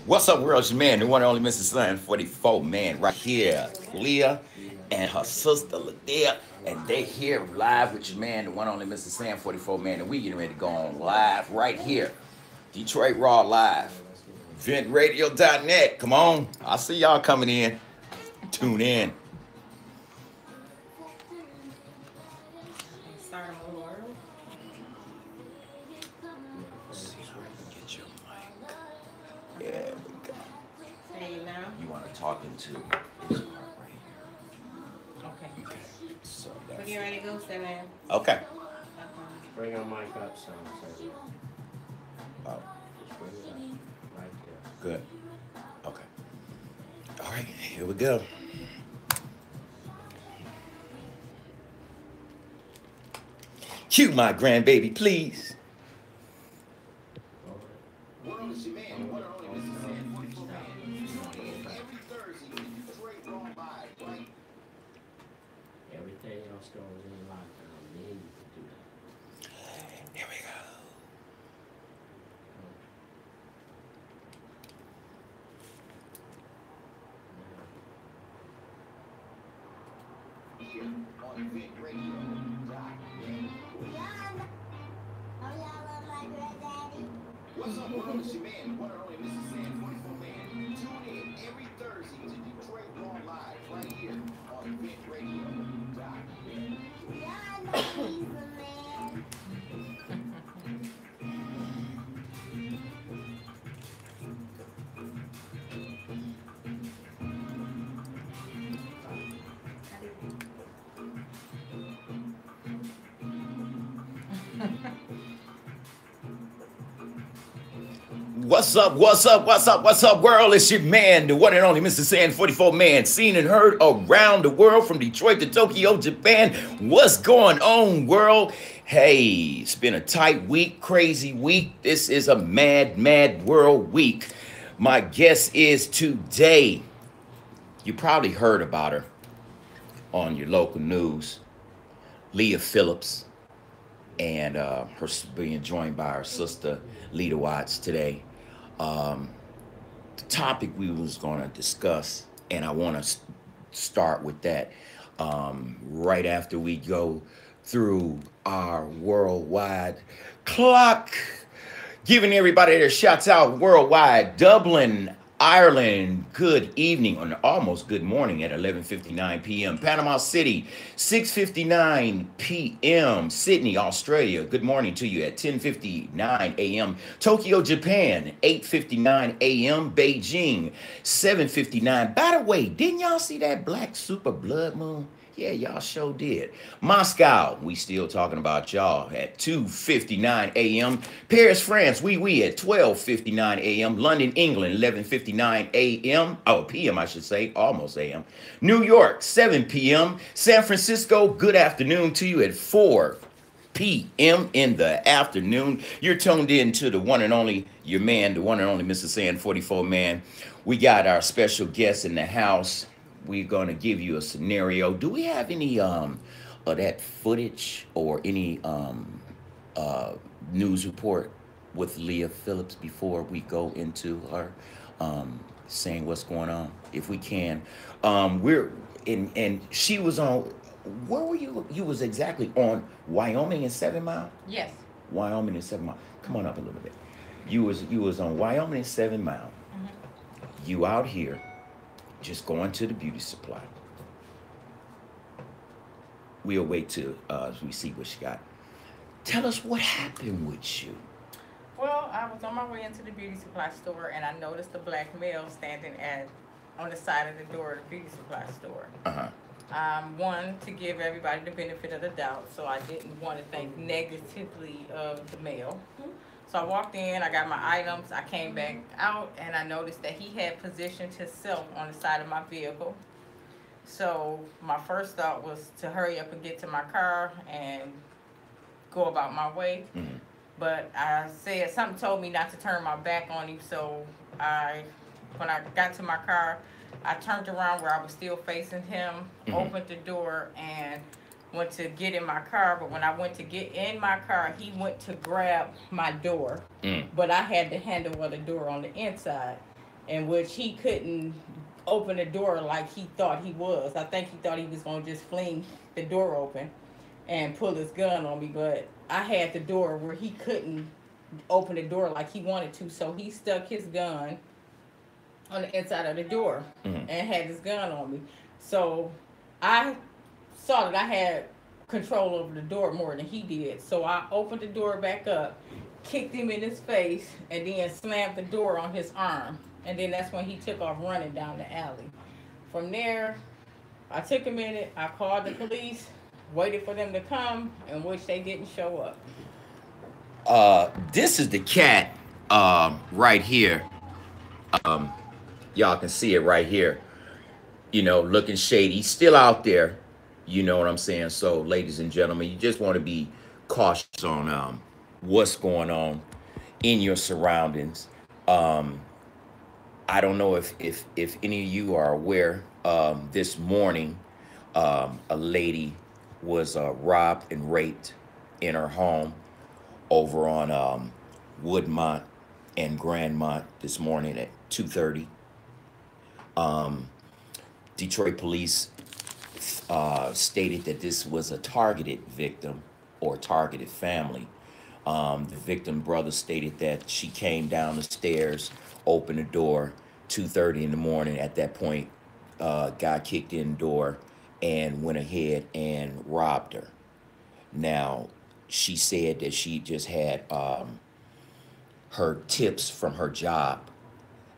What's up, world? It's your man, the one and only MrSan44Man, right here. Leah and her sister Ladea, and they here live with your man, the one and only MrSan44Man, and we getting ready to go on live right here. Detroit Raw Live. VentRadio.net. Come on. I see y'all coming in. Tune in. Start them a little early. Get your mic. Yeah, we go. Say it now. You want to talk into this part right here. Okay. Okay. So We that's get ready to go, sit down. okay. Bring your mic up, son. Oh, Just bring it up. Right there. good. Okay. All right, here we go. Cue my grandbaby, please. World is your man, one and only MrSan44Man. Tune in every Thursday to Detroit Raw Live, right? Everything else goes in lockdown. Then you can do that. Here we go. Here on VentRadio.net. What's up, world? It's your man, one and only MrSan44Man. Tune in every Thursday to Detroit Raw Live, right here on VentRadio.net. What's up, what's up, what's up, what's up, world? It's your man, the one and only MrSan44Man, seen and heard around the world from Detroit to Tokyo, Japan. What's going on, world? Hey, it's been a tight week, crazy week. This is a mad, mad world week. My guest is today. You probably heard about her on your local news, Leah Phillips, and her being joined by her sister, Lita Watts, today. The topic we was going to discuss, and I want to start with that right after we go through our worldwide clock, giving everybody their shouts out worldwide. Dublin, Ireland, good evening, or almost good morning at 11:59 p.m. Panama City, 6:59 p.m. Sydney, Australia, good morning to you at 10:59 a.m. Tokyo, Japan, 8:59 a.m. Beijing, 7:59. By the way, didn't y'all see that black super blood moon? Yeah, y'all sure did. Moscow, we still talking about y'all at 2:59 a.m. Paris, France, we at 12:59 a.m. London, England, 11:59 a.m. Oh, p.m. I should say, almost a.m. New York, 7 p.m. San Francisco, good afternoon to you at 4 p.m. in the afternoon. You're tuned in to the one and only, your man, the one and only MrSan44Man. We got our special guest in the house. We're going to give you a scenario. Do we have any of that footage or any news report with Leah Phillips before we go into her saying what's going on? If we can. We're in, and she was on, where were you? You was exactly on Wyoming and 7 Mile? Yes. Wyoming and 7 Mile. Come on up a little bit. You was on Wyoming and 7 Mile. Mm-hmm. You out here just going to the beauty supply. We'll wait till we see what she got. Tell us what happened with you. Well, I was on my way into the beauty supply store and I noticed a black male standing on the side of the door of the beauty supply store. One, to give everybody the benefit of the doubt, so I didn't want to think negatively of the male. So I walked in, I got my items, I came back out, and I noticed that he had positioned himself on the side of my vehicle. So my first thought was to hurry up and get to my car and go about my way. Mm-hmm. But I said, something told me not to turn my back on him, so when I got to my car, I turned around where I was still facing him, Mm-hmm. opened the door, and went to get in my car, but when I went to get in my car, he went to grab my door, but I had the handle of the door on the inside. in which he couldn't open the door like he thought he was. I think he thought he was going to just fling the door open and pull his gun on me, but I had the door where he couldn't open the door like he wanted to, so he stuck his gun on the inside of the door and had his gun on me. So I saw that I had control over the door more than he did. So I opened the door back up, kicked him in his face, and then slammed the door on his arm. And then that's when he took off running down the alley. From there, I took a minute, I called the police, waited for them to come, in which they didn't show up. This is the cat right here. Y'all can see it right here. You know, looking shady. He's still out there. You know what I'm saying? So, ladies and gentlemen, you just want to be cautious on what's going on in your surroundings. I don't know if any of you are aware. This morning, a lady was robbed and raped in her home over on Woodmont and Grandmont this morning at 2:30. Detroit police stated that this was a targeted victim or targeted family. The victim brother stated that she came down the stairs, opened the door, 2:30 in the morning. At that point, guy kicked in the door and went ahead and robbed her. Now, she said that she just had her tips from her job,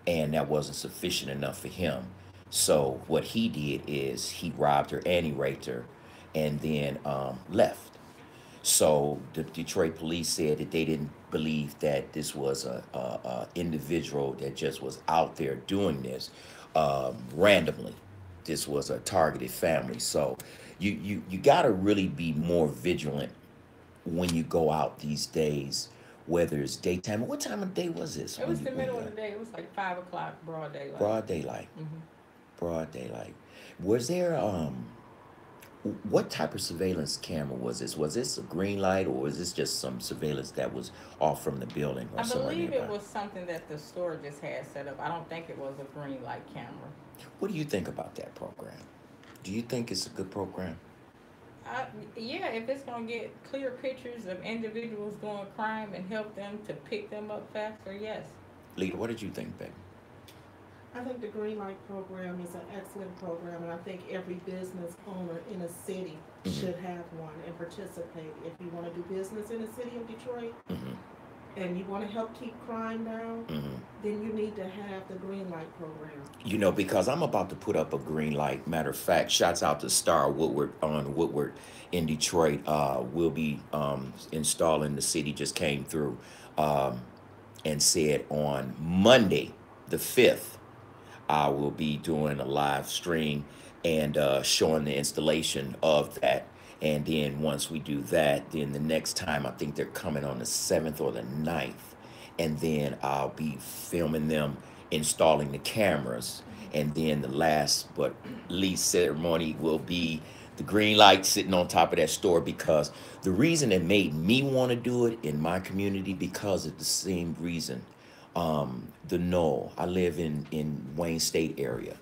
and that wasn't sufficient enough for him. So what he did is he robbed her and he raped her and then left. So the Detroit police said that they didn't believe that this was a individual that just was out there doing this randomly. This was a targeted family. So you got to really be more vigilant when you go out these days, whether it's daytime. What time of day was this? It was the middle of the day. It was like 5 o'clock, broad daylight. Broad daylight. Broad daylight. Was there what type of surveillance camera was this? Was this a green light, or was this just some surveillance that was off from the building or I somewhere believe nearby? it was something that the store just had set up. I don't think it was a green light camera. What do you think about that program? Do you think it's a good program? Yeah, if it's going to get clear pictures of individuals doing crime and help them to pick them up faster, yes. Lita, what did you think, baby? I think the Green Light program is an excellent program, and I think every business owner in a city should have one and participate. If you want to do business in the city of Detroit and you want to help keep crime down, then you need to have the Green Light program. You know, because I'm about to put up a green light. Matter of fact, shouts out to Star Woodward on Woodward in Detroit. We'll be installing. The city just came through and said on Monday, the 5th, I will be doing a live stream and showing the installation of that. And then once we do that, then the next time, I think they're coming on the 7th or the 9th. And then I'll be filming them installing the cameras. And then the last but least ceremony will be the green light sitting on top of that store, because the reason it made me want to do it in my community, because of the same reason. The Knoll. I live in Wayne State area,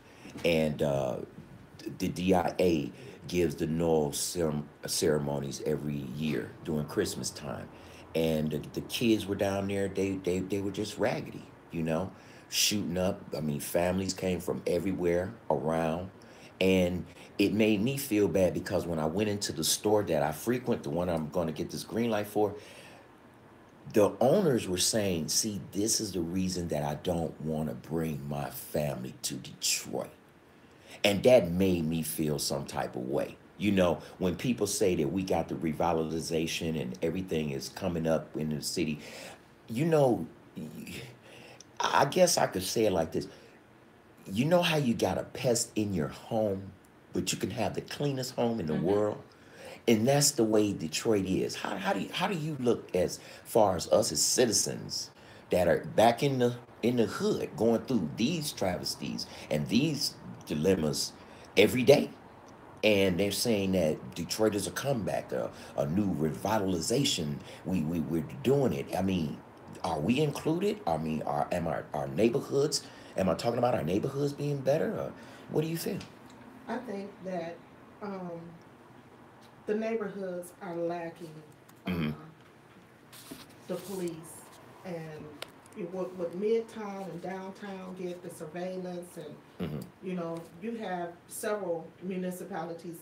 and the DIA gives the Knoll ceremonies every year during Christmas time, and the kids were down there. They were just raggedy, you know, shooting up. I mean, families came from everywhere around, and it made me feel bad because when I went into the store that I frequent, the one I'm going to get this green light for, the owners were saying, see, this is the reason that I don't want to bring my family to Detroit. And that made me feel some type of way. You know, when people say that we got the revitalization and everything is coming up in the city, you know, I guess I could say it like this. You know how you got a pest in your home, but you can have the cleanest home in the world? And that's the way Detroit is. How do you look as far as us as citizens that are back in the hood going through these travesties and these dilemmas every day? And they're saying that Detroit is a comeback, a new revitalization. We're doing it. I mean, are we included? I mean, our neighborhoods? Am I talking about our neighborhoods being better? Or what do you think? I think that um, the neighborhoods are lacking Mm-hmm. the police, and what midtown and downtown get the surveillance, and Mm-hmm. you have several municipalities,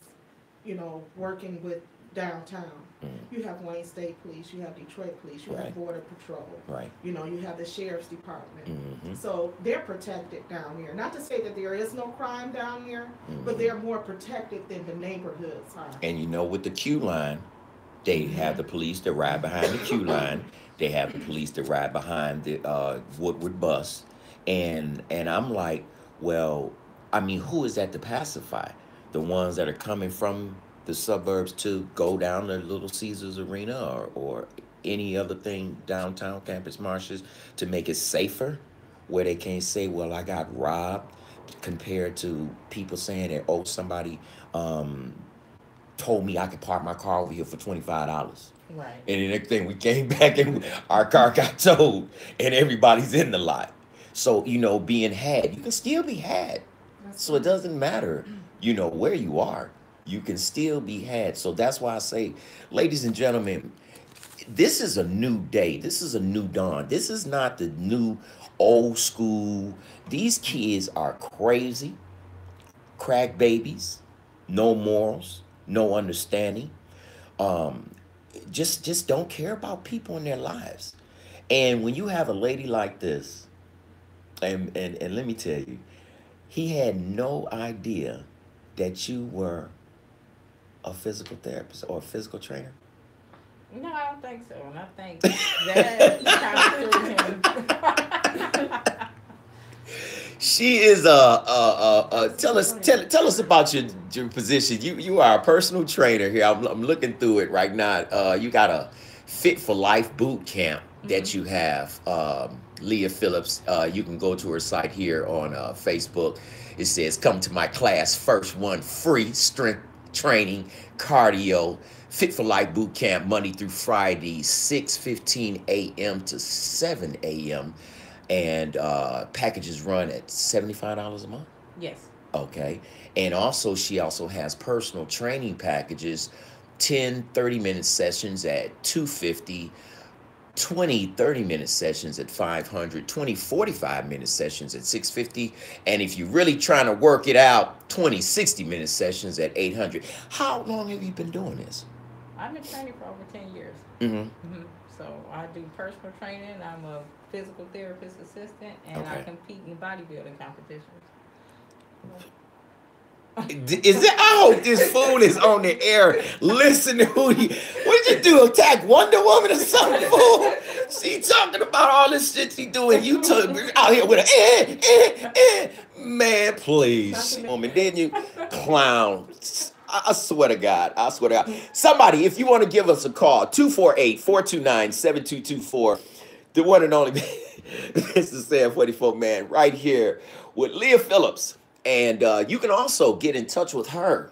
working with downtown. Mm-hmm. You have Wayne State Police, you have Detroit Police, you Right. have Border Patrol, Right. you have the Sheriff's Department. Mm-hmm. So they're protected down here. Not to say that there is no crime down here, but Mm-hmm. they're more protected than the neighborhoods are. And with the queue line, they have the police that ride behind the queue line. They have the police that ride behind the Woodward bus, and I'm like, well, I mean, who is that to pacify? The ones that are coming from the suburbs to go down to Little Caesars Arena or any other thing downtown Campus Martius to make it safer, where they can't say, well, I got robbed, compared to people saying that, oh, somebody told me I could park my car over here for $25. Right. And the next thing we came back and our car got towed and everybody's in the lot. So, being had, you can still be had. So it doesn't matter, where you are. You can still be had. So that's why I say, ladies and gentlemen, this is a new day. This is a new dawn. This is not the new old school. These kids are crazy, crack babies, no morals, no understanding. Um, just don't care about people in their lives. And when you have a lady like this, and let me tell you, he had no idea that you were a physical therapist or a physical trainer. No, I don't think so. And I think that kind of threw him. She is tell us about your position. You are a personal trainer here. I'm looking through it right now. You got a Fit for Life boot camp that you have. Leah Phillips. You can go to her site here on Facebook. It says, "Come to my class, first one free, strength training, cardio, Fit for Life boot camp, Monday through Friday, 6:15 a.m. to 7 a.m. And packages run at $75 a month." Yes. Okay. And also, she also has personal training packages, 10 30-minute sessions at $250, 20 30-minute sessions at $500, 20 45-minute sessions at $650. And if you're really trying to work it out, 20 60-minute sessions at $800. How long have you been doing this? I've been training for over 10 years. Mm-hmm. So I do personal training. I'm a physical therapist assistant, and I Okay. compete in bodybuilding competitions. Is it? I hope this fool is on the air. Listen to what did you do? Attack Wonder Woman or something, fool? She talking about all this shit she doing. You out here with a man, please, woman, didn't you, clown? I swear to God. I swear to God. Somebody, if you want to give us a call, 248-429-7224. The one and only MrSan44Man right here with Leah Phillips. And you can also get in touch with her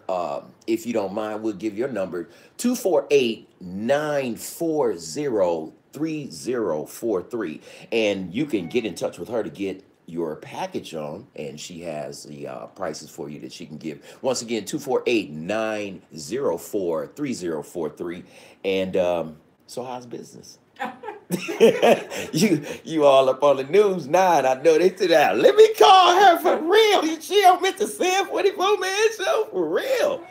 if you don't mind. We'll give your number, 248-940-3043. And you can get in touch with her to get your package on, and she has the prices for you that she can give. Once again, 248-904-3043. And so how's business? you all up on the news now, and I know they said, let me call her for real. She on MrSan44Man show for real.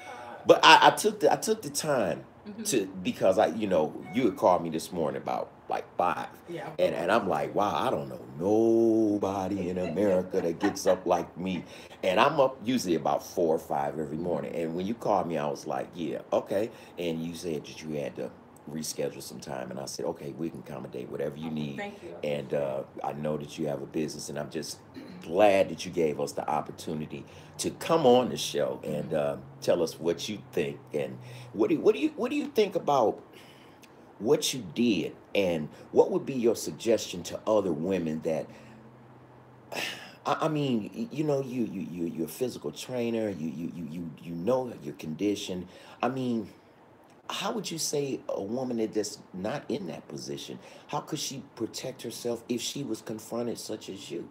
But I took the time to, because you had called me this morning about like 5. Yeah. And I'm like, wow, I don't know nobody in America that gets up like me. And I'm up usually about 4 or 5 every morning. And when you called me, I was like, yeah, okay. And you said that you had to reschedule some time, and I said, okay, we can accommodate whatever you need. Thank you. And I know that you have a business, and I'm just glad that you gave us the opportunity to come on the show and tell us what you think, and what do you think about what you did, and what would be your suggestion to other women that, I mean, you're a physical trainer, you know your condition. I mean, how would you say a woman that's not in that position, how could she protect herself if she was confronted such as you?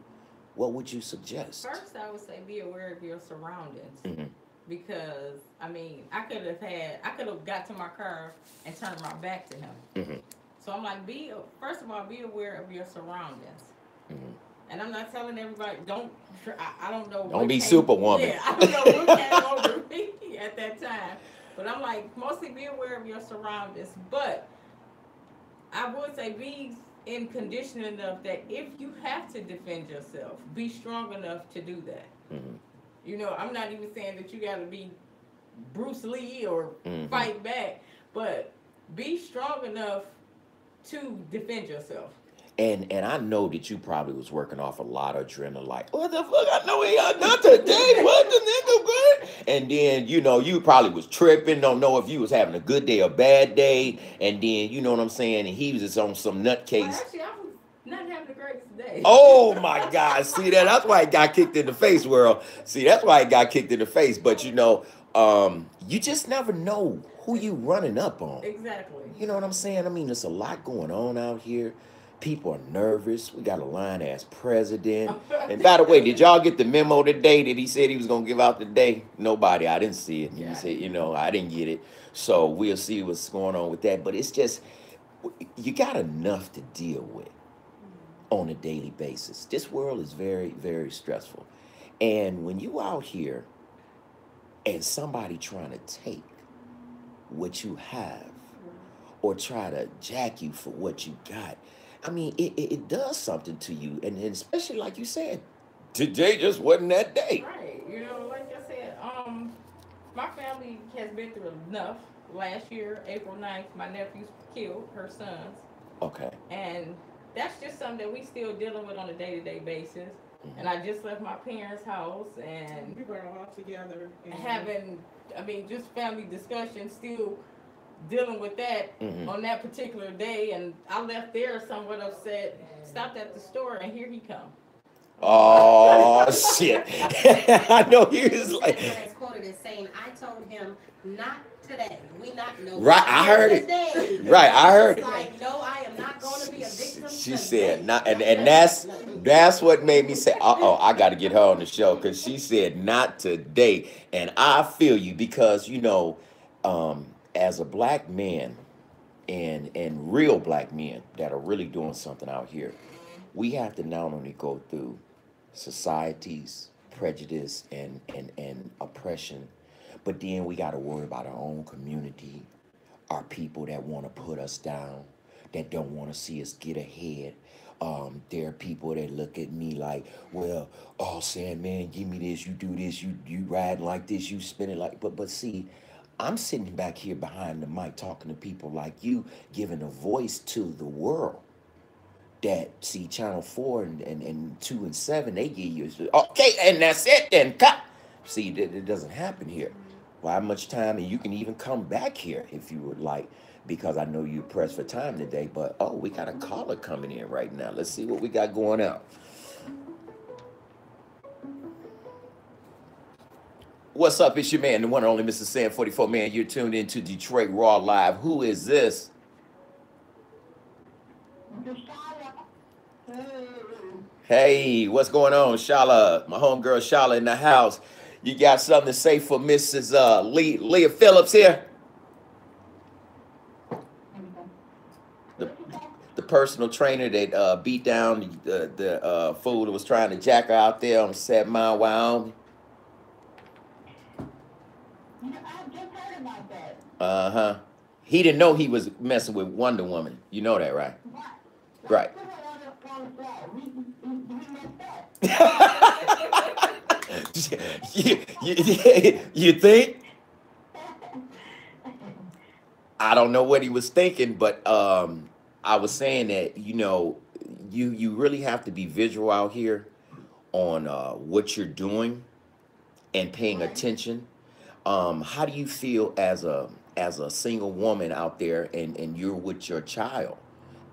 What would you suggest? First, I would say be aware of your surroundings. Mm-hmm. Because, I mean, I could have got to my car and turned my back to him. Mm-hmm. So I'm like, first of all, be aware of your surroundings. Mm-hmm. And I'm not telling everybody, I don't know. Don't be Superwoman. Yeah, I don't know what came over me at that time. But I'm like, mostly be aware of your surroundings. But I would say be in condition enough that if you have to defend yourself, be strong enough to do that. Mm-hmm. You know, I'm not even saying that you got to be Bruce Lee or Mm-hmm. fight back, but be strong enough to defend yourself. And I know that you probably was working off a lot of adrenaline, like, what the fuck? I know he not today. What the nigga, bro? And then, you know, you probably was tripping, don't know if you was having a good day or bad day. And then, you know what I'm saying? And he was just on some nutcase. Well, actually, I was not having the greatest day. Oh my God. See that? That's why he got kicked in the face, world. See, that's why he got kicked in the face. But you know, you just never know who you running up on. Exactly. You know what I'm saying? I mean, there's a lot going on out here. People are nervous. We got a lying-ass president. And by the way, did y'all get the memo today that he said he was going to give out today? Nobody. I didn't see it. Yeah. He said, you know, I didn't get it. So we'll see what's going on with that. But it's just, you got enough to deal with on a daily basis. This world is very, very stressful. And when you out here and somebody trying to take what you have or try to jack you for what you got, I mean, it does something to you. And especially like you said, today just wasn't that day. Right. You know, like I said, my family has been through enough. Last year, April 9th, my nephew killed her sons. Okay. And that's just something that we still dealing with on a day-to-day basis. Mm-hmm. And I just left my parents' house and We were all together. And having, I mean, just family discussion, still dealing with that Mm-hmm. on that particular day. And I left there somewhat upset, stopped at the store, and here he come. Oh, shit. I know he was like, It's quoted as saying, I told him not today. We not know. Right, I heard it. Today. Right, I heard It's it. like, no, I am not going to be a victim. She today. said, not, and that's what made me say, I got to get her on the show, because she said, not today. And I feel you, because, you know, as a black man and real black men that are really doing something out here, we have to not only go through society's prejudice and oppression, but then we got to worry about our own community, our people that want to put us down, that don't want to see us get ahead. There are people that look at me like, well, oh, Sandman, give me this, you do this, you ride like this, you spin it like, but see, I'm sitting back here behind the mic talking to people like you, giving a voice to the world. That see Channel 4 and 2 and 7, they give you, okay, and that's it, then cut. See, it doesn't happen here. Well, how much time, and you can even come back here if you would like, because I know you're pressed for time today, but oh, we got a caller coming in right now. Let's see what we got going on. What's up? It's your man, the one and only MrSan44Man. You're tuned into Detroit Raw Live. Who is this? Hey, what's going on, Shala? My homegirl Shala in the house. You got something to say for Mrs. Leah Phillips here? The personal trainer that beat down the fool that was trying to jack her out there on 7 Mile, Wyoming. I just heard about that. Uh-huh. He didn't know he was messing with Wonder Woman. You know that, right? Right. You think? I don't know what he was thinking, but I was saying that, you know, you really have to be visual out here on what you're doing and paying attention. How do you feel as a single woman out there and you're with your child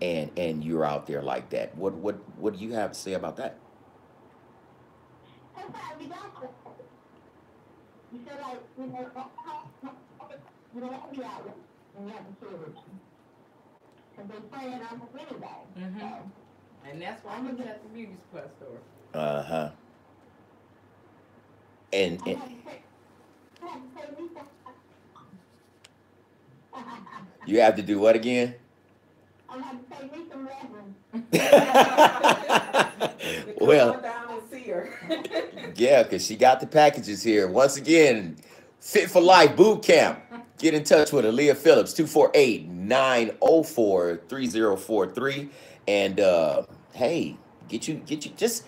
and you're out there like that? What do you have to say about that? You said, like, you know, I'll be out. and you have to share with them. Because they play it off of anybody. So, And that's why I'm at the beauty supply store. Uh-huh. And I have to say me something. you have to do what again? I have to say me some reverence. Well, Come on down and see her. yeah, because she got the packages here. Once again, Fit for Life Boot Camp. Get in touch with Aaliyah Phillips, 248-904-3043. And hey, get you just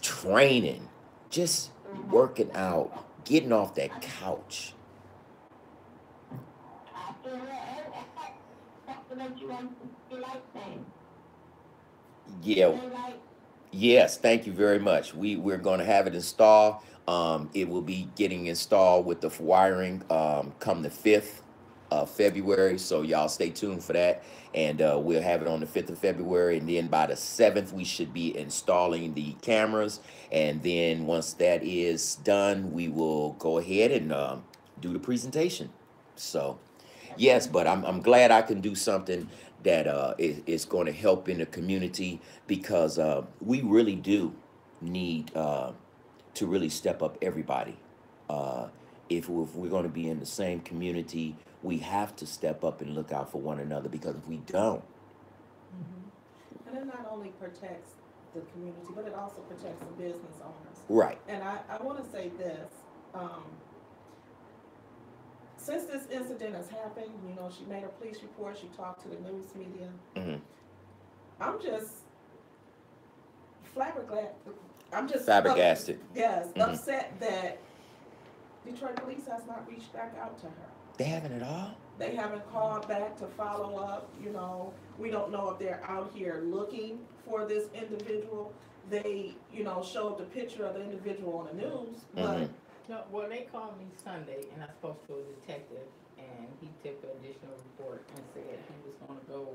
training, just working out, getting off that couch. I feel that's to make you want to like things. Yeah. They like, Yes, thank you very much. We're going to have it installed. It will be getting installed with the wiring come the 5th of February. So y'all stay tuned for that. And we'll have it on the 5th of February. And then by the 7th, we should be installing the cameras. And then once that is done, we will go ahead and do the presentation. So, yes, but I'm glad I can do something that is going to help in the community, because we really do need to really step up everybody. If we're going to be in the same community, we have to step up and look out for one another, because if we don't. And it not only protects the community, but it also protects the business owners. Right. And I want to say this. Since this incident has happened, you know, she made a police report, she talked to the news media. Mm-hmm. I'm just flabbergasted. I'm just Flabbergasted. Yes, Mhm. upset that Detroit police has not reached back out to her. They haven't at all? They haven't called back to follow up. You know, we don't know if they're out here looking for this individual. They, you know, showed the picture of the individual on the news, but No, well, they called me Sunday, and I spoke to a detective, and he took an additional report and said he was going to go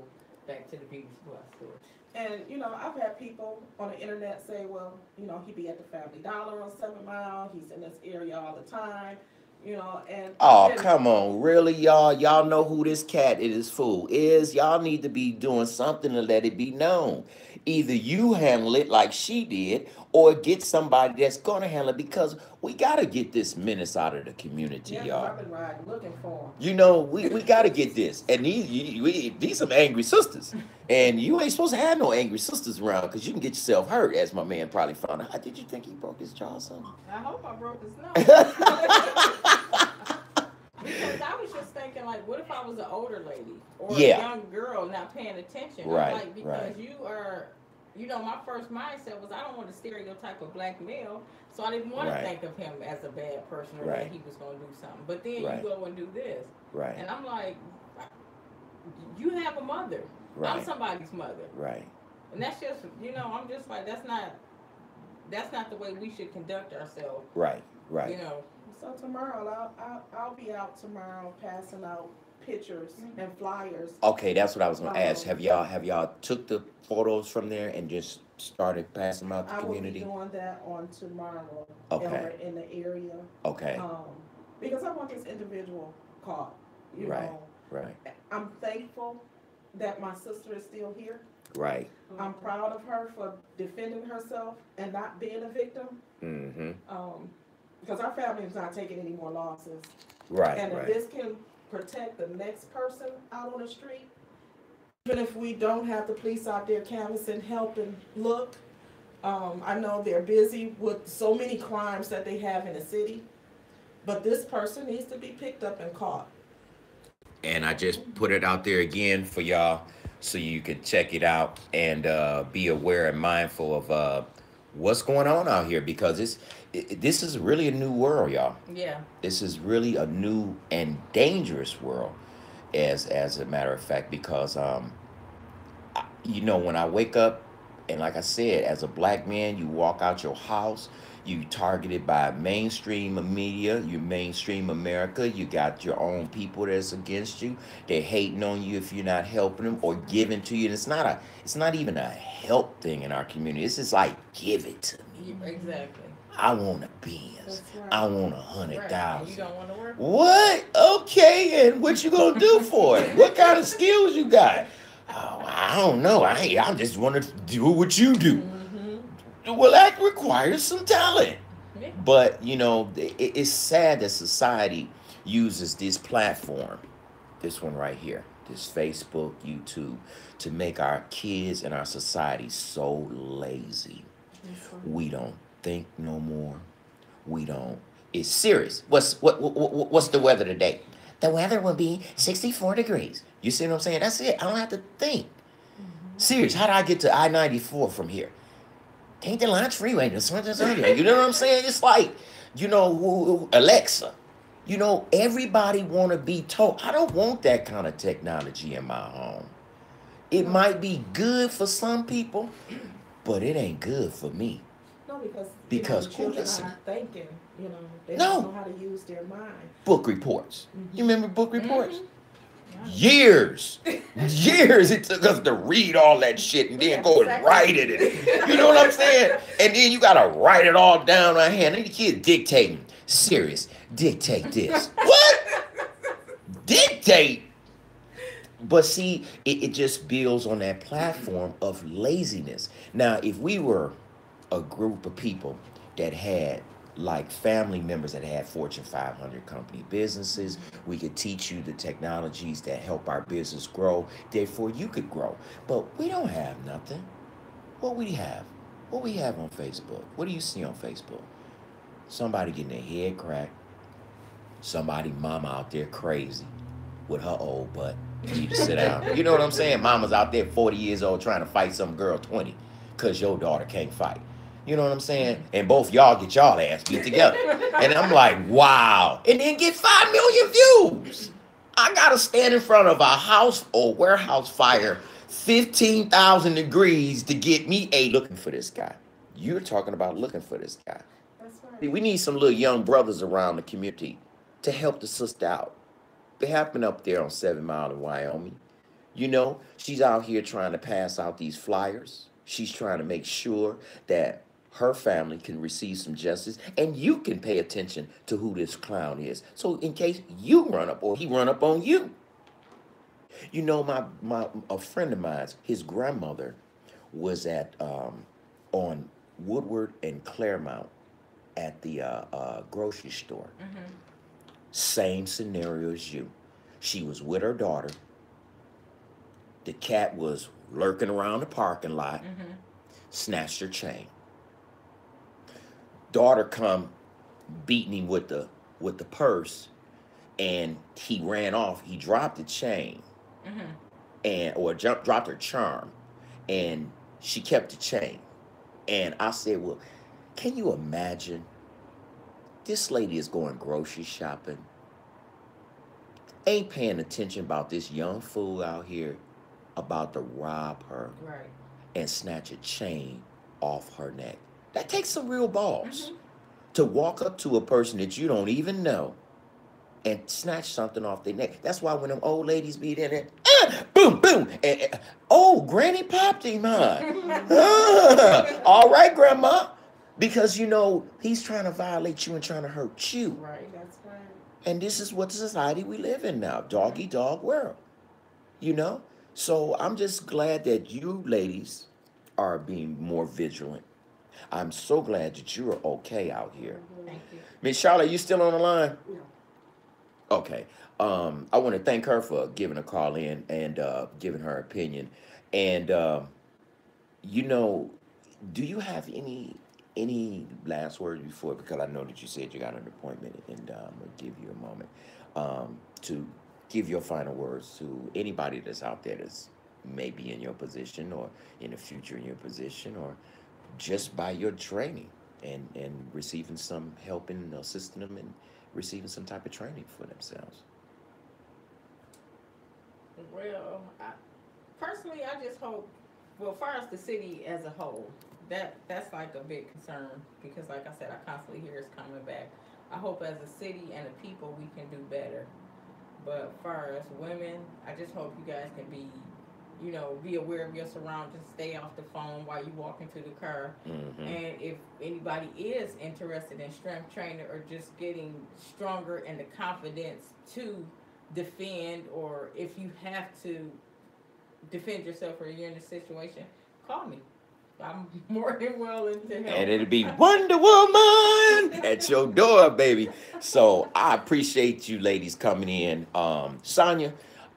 back to the beauty supply store. and you know, I've had people on the internet say, well, you know, he be at the Family Dollar on 7 Mile. He's in this area all the time. You know, and Oh, come on. Really, y'all? Y'all know who this cat is, fool is. Y'all need to be doing something to let it be known. Either you handle it like she did, or get somebody that's going to handle it, because we got to get this menace out of the community, yeah, 'cause y'all. I've been riding looking for him. You know, we got to get this. And these some angry sisters. And you ain't supposed to have no angry sisters around, because you can get yourself hurt, as my man probably found out. Did you think he broke his jaw or something? I hope I broke his nose. Because I was just thinking, like, what if I was an older lady or Yeah. a young girl not paying attention? Right, I'm like, because right. you are, you know, my first mindset was I don't want to stereotype a black male, so I didn't want Right. to think of him as a bad person or Right. that he was going to do something. But then Right. you go and do this, Right, and I'm like, you have a mother. I'm right, somebody's mother, right. and that's just, you know, I'm just like, that's not the way we should conduct ourselves. Right, You right. know, So tomorrow, I'll be out tomorrow passing out pictures and flyers. Okay, that's what I was gonna ask. Have y'all took the photos from there and just started passing them out to I the will be community? doing that on tomorrow. Okay. Over in the area. Okay, Because I want this individual caught, you Right. know. right, I'm thankful that my sister is still here. right. I'm proud of her for defending herself and not being a victim. Mm-hmm. Because our family is not taking any more losses. Right, And if right. this can protect the next person out on the street, even if we don't have the police out there canvassing, helping, look, I know they're busy with so many crimes that they have in the city, but this person needs to be picked up and caught. And I just put it out there again for y'all, so you can check it out and be aware and mindful of what's going on out here, because this is really a new world, y'all. yeah. This is really a new and dangerous world, as a matter of fact, because you know, when I wake up And like I said, as a black man, you walk out your house, you targeted by mainstream media, you mainstream America, you got your own people that's against you. They're hating on you if you're not helping them or giving to you. And it's not even a help thing in our community. It's just like, give it to me. Exactly. I want a Benz. Right. I want Right. You 100,000. don't want to work. What? Okay, and what you gonna do for it? What kind of skills you got? Oh, I don't know. I just want to do what you do. Well, that requires some talent. Yeah. But you know, it's sad that society uses this platform, this one right here, this Facebook, YouTube, to make our kids and our society so lazy. We don't think no more. We don't. It's serious. What's the weather today? The weather will be 64 degrees. You see what I'm saying? That's it. I don't have to think. Serious. How do I get to I-94 from here? Take the Lodge Freeway. You know what I'm saying? It's like, you know, Alexa. You know, everybody want to be told. I don't want that kind of technology in my home. It might be good for some people, but it ain't good for me. No, because Because children listen. are not thinking, they No. don't know how to use their mind. Book reports. You remember book reports? Years it took us to read all that shit and then go and write it. You know what I'm saying? And then you gotta write it all down on hand. And the kid dictating. Serious. Dictate this. What? Dictate? But see, it just builds on that platform of laziness. Now, if we were a group of people that had like family members that had Fortune 500 company businesses, we could teach you the technologies that help our business grow. Therefore, you could grow. But we don't have nothing. What we have? What we have on Facebook? What do you see on Facebook? Somebody getting their head cracked. Somebody mama out there crazy with her old butt. Need to sit down. You know what I'm saying? Mama's out there 40 years old trying to fight some girl 20 because your daughter can't fight. You know what I'm saying? And both y'all get y'all ass beat together. And I'm like, wow. And then get 5 million views. I got to stand in front of a house or warehouse fire 15,000 degrees to get me looking for this guy. You're talking about looking for this guy. That's right. See, we need some little young brothers around the community to help the sister out. They happen up there on 7 Mile in Wyoming. You know, she's out here trying to pass out these flyers. She's trying to make sure that her family can receive some justice, and you can pay attention to who this clown is. So in case you run up or he run up on you. You know, a friend of mine, his grandmother was at on Woodward and Claremont at the grocery store. Same scenario as you. She was with her daughter. The cat was lurking around the parking lot, snatched her chain. Daughter come beating him with the purse, and he ran off. He dropped the chain, dropped her charm, and she kept the chain. And I said, well, can you imagine? This lady is going grocery shopping, ain't paying attention about this young fool out here about to rob her and snatch a chain off her neck. That takes some real balls to walk up to a person that you don't even know and snatch something off their neck. That's why when them old ladies be in there, boom, boom, and oh, Granny popped him, huh? All right, Grandma. Because, you know, he's trying to violate you and trying to hurt you. Right, that's right. And this is what the society we live in now, dog-eat-dog world, you know? So I'm just glad that you ladies are being more vigilant. I'm so glad that you're okay out here. Thank you. Miss Charlotte, you still on the line? No. Okay. I want to thank her for giving a call in and giving her opinion. And, you know, do you have any last words before? Because I know that you said you got an appointment, and I'm going to give you a moment to give your final words to anybody that's out there that's maybe in your position or in the future in your position or just by your training and receiving some help and assisting them and receiving some type of training for themselves. Well, personally, I just hope Well, as far as the city as a whole, that's like a big concern because, like I said, I constantly hear it's coming back. I hope as a city and a people we can do better. But as far as women, I just hope you guys can be, you know, be aware of your surroundings, stay off the phone while you walk into the car. Mm-hmm. And if anybody is interested in strength training or just getting stronger in the confidence to defend, or if you have to defend yourself or you're in a situation, call me. I'm more than willing to help. And it'll be Wonder Woman at your door, baby. So I appreciate you ladies coming in. Sonya,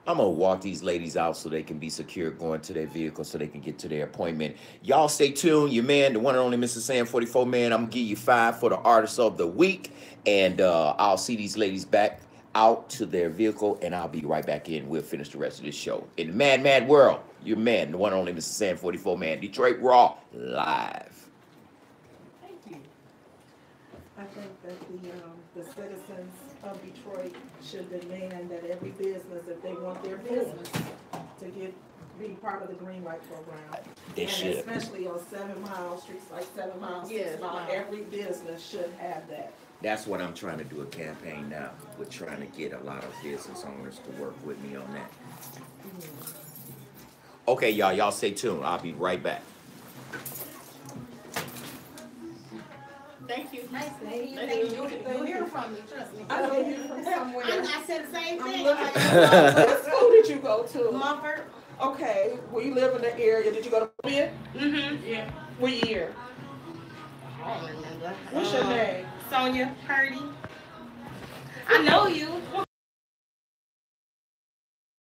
I'm going to walk these ladies out so they can be secure going to their vehicle so they can get to their appointment. Y'all stay tuned. Your man, the one and only MrSan44Man. I'm going to give you 5 for the Artist of the Week. And I'll see these ladies back out to their vehicle, and I'll be right back in. We'll finish the rest of this show. In the mad, mad world, your man, the one and only MrSan44Man, Detroit Raw, live. Thank you. I think that the citizens of Detroit should demand that every business, if they want their business to be part of the Green Light Program, They and should. especially on 7 Mile streets like 7 Mile, 6 Yes, Mile, ma'am. every business should have that. That's what I'm trying to do a campaign now. We're trying to get a lot of business owners to work with me on that. Okay, y'all stay tuned. I'll be right back. Thank you. Nice lady. Thank Thank you. you. You'll hear from me, trust me. I know you from somewhere. I said the same thing. What school did you go to? Mumford. Okay, well, you live in the area. Did you go to Columbia? Yeah. What year? I don't remember. What's your name? Sonia Purdy. I know you.